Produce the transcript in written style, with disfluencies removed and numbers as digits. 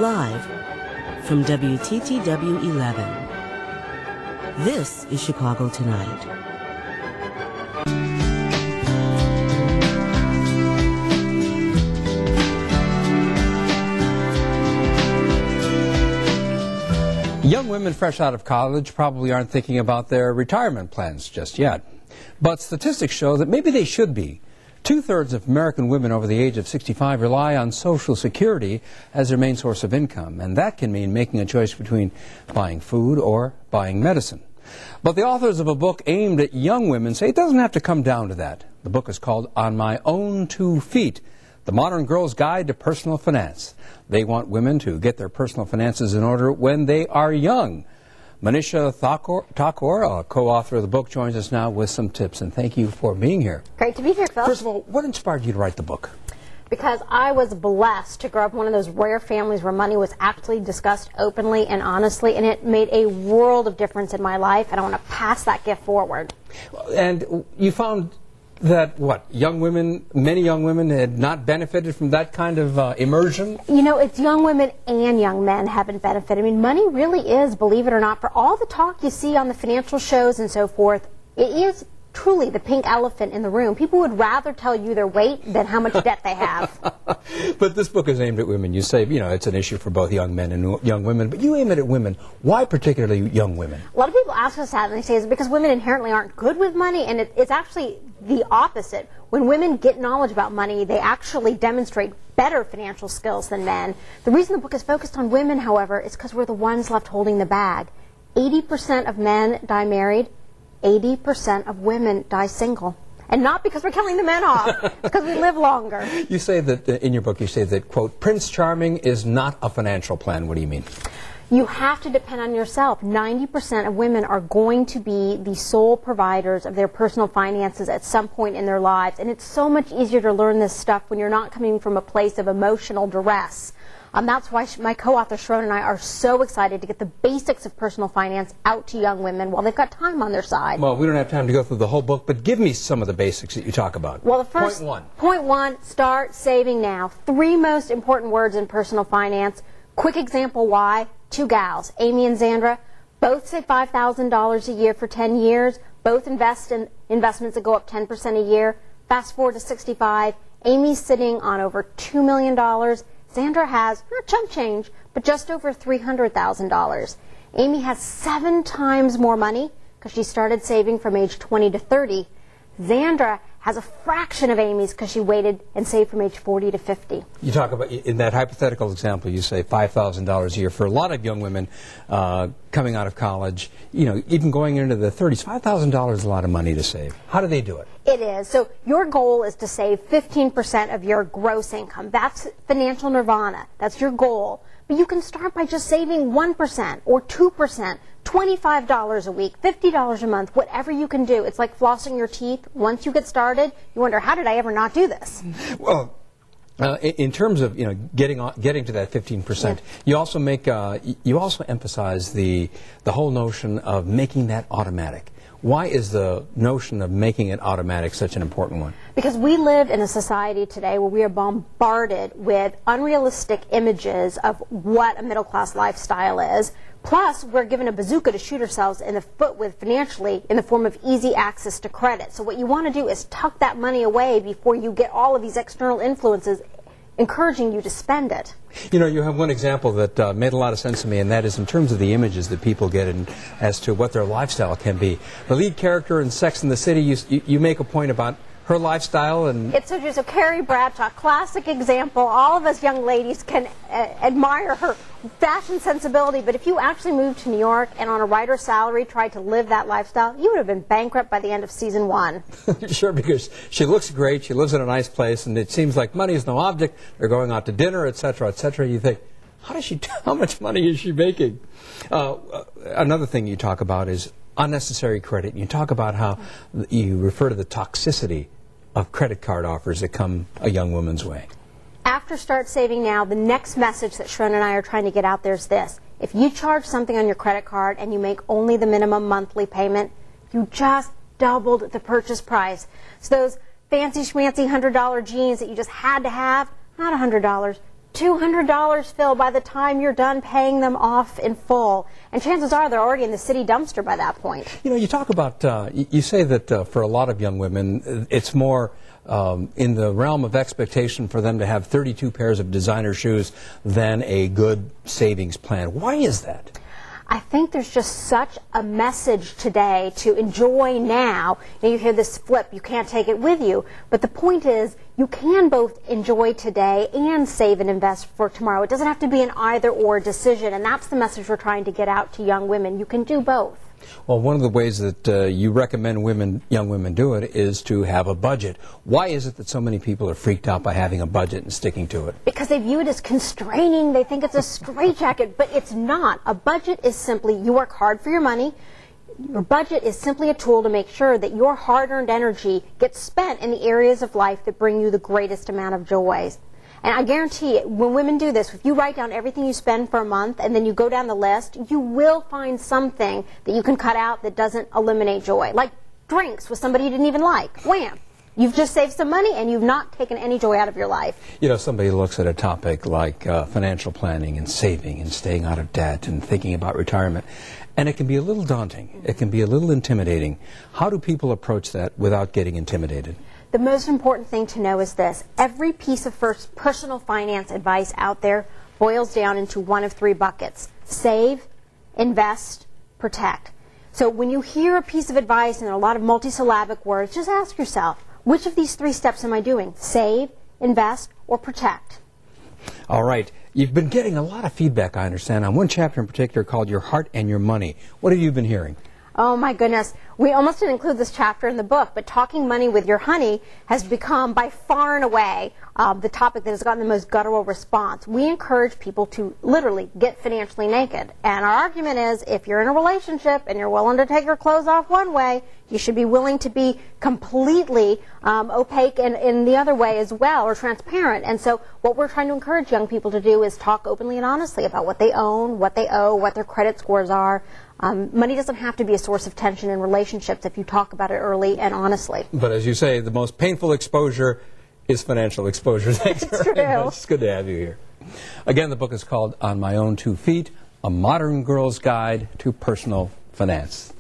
Live from WTTW 11. This is Chicago Tonight. Young women fresh out of college probably aren't thinking about their retirement plans just yet. But statistics show that maybe they should be. Two-thirds of American women over the age of 65 rely on Social Security as their main source of income, and that can mean making a choice between buying food or buying medicine. But the authors of a book aimed at young women say it doesn't have to come down to that. The book is called On My Own 2 Feet, The Modern Girl's Guide to Personal Finance. They want women to get their personal finances in order when they are young. Manisha Thakor, a co-author of the book, joins us now with some tips, and thank you for being here. Great to be here, Phil. First of all, what inspired you to write the book? Because I was blessed to grow up in one of those rare families where money was actually discussed openly and honestly, and it made a world of difference in my life, and I want to pass that gift forward. And you found that, what, many young women had not benefited from that kind of immersion? You know, it's young women and young men haven't benefited. I mean, money really is, believe it or not, for all the talk you see on the financial shows and so forth, it is truly the pink elephant in the room. People would rather tell you their weight than how much debt they have. But this book is aimed at women. You say, you know, it's an issue for both young men and young women, but you aim it at women. Why particularly young women? A lot of people ask us that, and they say, is it because women inherently aren't good with money? And it's actually the opposite. When women get knowledge about money, they actually demonstrate better financial skills than men. The reason the book is focused on women, however, is because we're the ones left holding the bag. 80% of men die married. 80% of women die single. And not because we're killing the men off, because we live longer. You say that, in your book, you say that, quote, Prince Charming is not a financial plan. What do you mean? You have to depend on yourself. 90% of women are going to be the sole providers of their personal finances at some point in their lives. And it's so much easier to learn this stuff when you're not coming from a place of emotional duress. That's why my co-author Sharon and I are so excited to get the basics of personal finance out to young women while they've got time on their side. Well, we don't have time to go through the whole book, but give me some of the basics that you talk about. Well, the first, point one, start saving now. 3 most important words in personal finance. Quick example why. 2 gals, Amy and Zandra, both save $5,000 a year for 10 years. Both invest in investments that go up 10% a year. Fast forward to 65. Amy's sitting on over $2 million. Zandra has, not chump change, but just over $300,000. Amy has 7 times more money because she started saving from age 20 to 30. Zandra has a fraction of Amy's because she waited and saved from age 40 to 50. You talk about, in that hypothetical example, you say $5,000 a year. For a lot of young women coming out of college, you know, even going into the 30s, $5,000 is a lot of money to save. How do they do it? It is. So your goal is to save 15% of your gross income. That's financial nirvana. That's your goal. But you can start by just saving 1% or 2%. $25 a week, $50 a month, whatever you can do. It's like flossing your teeth. Once you get started, you wonder, how did I ever not do this? Well, in terms of, you know, getting to that 15%, yeah. you also emphasize the whole notion of making that automatic. Why is the notion of making it automatic such an important one? Because we live in a society today where we are bombarded with unrealistic images of what a middle-class lifestyle is. Plus, we're given a bazooka to shoot ourselves in the foot with financially in the form of easy access to credit. So what you want to do is tuck that money away before you get all of these external influences encouraging you to spend it. You know, you have one example that made a lot of sense to me, and that is in terms of the images that people get and as to what their lifestyle can be. The lead character in Sex and the City, you make a point about her lifestyle, and it's so Carrie Bradshaw, classic example. All of us young ladies can admire her fashion sensibility, but if you actually moved to New York and on a writer's salary tried to live that lifestyle, you would have been bankrupt by the end of season 1. Sure, because she looks great, she lives in a nice place, and it seems like money is no object. They're going out to dinner, etc., etc. You think, how much money is she making? Another thing you talk about is unnecessary credit. You talk about how you refer to the toxicity of credit card offers that come a young woman's way. After Start Saving Now, the next message that Sharon and I are trying to get out there is this. If you charge something on your credit card and you make only the minimum monthly payment, you just doubled the purchase price. So those fancy schmancy $100 jeans that you just had to have, not $100, $200, Phil, by the time you're done paying them off in full. And chances are they're already in the city dumpster by that point. You know, you talk about, you say that for a lot of young women, it's more in the realm of expectation for them to have 32 pairs of designer shoes than a good savings plan. Why is that? I think there's just such a message today to enjoy now. You hear this flip, you can't take it with you. But the point is, you can both enjoy today and save and invest for tomorrow. It doesn't have to be an either-or decision, and that's the message we're trying to get out to young women. You can do both. Well, one of the ways that you recommend young women do it is to have a budget. Why is it that so many people are freaked out by having a budget and sticking to it? Because they view it as constraining. They think it's a straitjacket, but it's not. A budget is simply, you work hard for your money. Your budget is simply a tool to make sure that your hard-earned energy gets spent in the areas of life that bring you the greatest amount of joy. And I guarantee it, when women do this, if you write down everything you spend for a month and then you go down the list, you will find something that you can cut out that doesn't eliminate joy. Like drinks with somebody you didn't even like. Wham! You've just saved some money and you've not taken any joy out of your life. You know, somebody looks at a topic like financial planning and saving and staying out of debt and thinking about retirement, and it can be a little daunting. It can be a little intimidating. How do people approach that without getting intimidated? The most important thing to know is this. Every piece of personal finance advice out there boils down into one of three buckets. Save, invest, protect. So when you hear a piece of advice and a lot of multisyllabic words, just ask yourself, which of these three steps am I doing? Save, invest, or protect? All right. You've been getting a lot of feedback, I understand, on one chapter in particular called Your Heart and Your Money. What have you been hearing? Oh my goodness, we almost didn't include this chapter in the book, but talking money with your honey has become by far and away the topic that has gotten the most guttural response. We encourage people to literally get financially naked. And our argument is if you're in a relationship and you're willing to take your clothes off one way, you should be willing to be completely opaque in the other way as well, or transparent. And so what we're trying to encourage young people to do is talk openly and honestly about what they own, what they owe, what their credit scores are. Money doesn't have to be a source of tension in relationships if you talk about it early and honestly. But as you say, the most painful exposure is financial exposure. Thanks very much. It's good to have you here. Again, the book is called On My Own 2 Feet, A Modern Girl's Guide to Personal Finance.